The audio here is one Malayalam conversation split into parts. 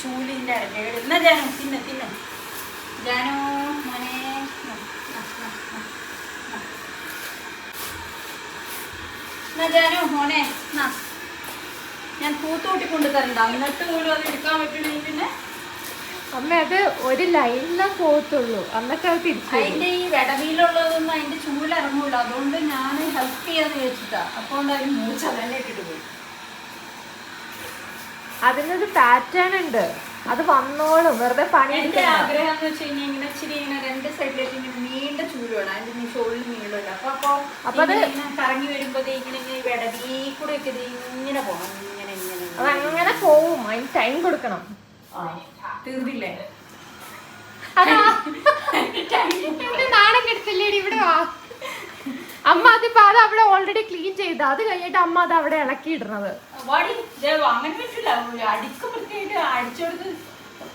ചൂലിൻ്റെ കേട്. എന്നാ ജാനു തിന്നു തിന്നു. ജാനു മോനെ എന്നാ ജാനു മോനെ എന്നാ ഞാൻ പൂത്തോട്ടി കൊണ്ട് തരണ്ട. എന്നിട്ട് പോലും അത് എടുക്കാൻ പറ്റണെങ്കിൽ പിന്നെ അമ്മ അത് ഒരു ലൈനിലാ പോകത്തുള്ളൂ, അന്നൊക്കെ അത് തിരിച്ചു. അതിന്റെ ഈ വിടവിയിലുള്ളതൊന്നും അതിന്റെ ചൂലിറങ്ങൂല. അതുകൊണ്ട് ഞാൻ ഹെൽപ്പ് ചെയ്യാന്ന് വെച്ചിട്ടാ. അപ്പോൾ അതിന് മൂച്ച തന്നെ ഇട്ടിട്ട് പോയി. അതിനൊരു പാറ്റേൺ ഉണ്ട്, അത് വന്നോളും. വെറുതെ പണി. എന്റെ ആഗ്രഹം എന്ന് വെച്ച് കഴിഞ്ഞാൽ ഇങ്ങനെ ഇച്ചിരി ഇങ്ങനെ രണ്ട് സൈഡിലേക്ക് ഇങ്ങനെ നീണ്ട ചൂല് വേണം. അതിന്റെ ഷോളിൽ നീളമില്ല. അപ്പൊ അത് കറങ്ങി വരുമ്പോ ഇങ്ങനെ ഇങ്ങനെ വിടവീ കൂടെ ഒക്കെ ഇങ്ങനെ പോകണം. ഇങ്ങനെ ഇങ്ങനെ അതങ്ങനെ പോവും, അതിന് ടൈം കൊടുക്കണം. തീർന്നില്ലേ? നാണം കെടുത്തില്ലേടി, ഇവിടെ വാ. അമ്മ അതിപ്പോ അത് അവിടെ ഓൾറെഡി ക്ലീൻ ചെയ്ത, അത് കഴിഞ്ഞിട്ട് അമ്മ അത് അവിടെ ഇളക്കിയിടുന്നത്. അങ്ങനെ പറ്റില്ല. അടിക്ക് പ്രത്യേകിച്ച് അടിച്ചെടുത്ത്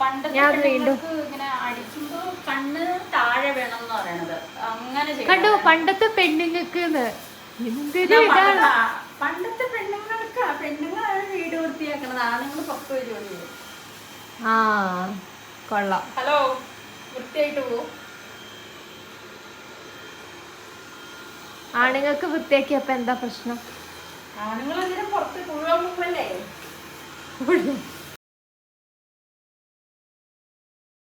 പണ്ടത്തെ ഇങ്ങനെ അടിക്കുമ്പോ കണ്ണ് താഴെ വേണം എന്ന് പറയണത്. അങ്ങനെ കണ്ടോ പണ്ടത്തെ പെണ്ണുങ്ങൾക്ക്. പണ്ടത്തെ പെണ്ണുങ്ങളാണ് വീട് വൃത്തിയാക്കണത്. ആണുങ്ങൾ 10 പേര് വന്നത്. ആ കൊള്ളാം. ഹലോ, വൃത്തിയായിട്ട് പോകും. ആണുങ്ങൾക്ക് വൃത്തിയാക്കിയപ്പോ എന്താ പ്രശ്നം? ആണുങ്ങൾ അങ്ങനെ പുറത്ത് മുഴുവൻ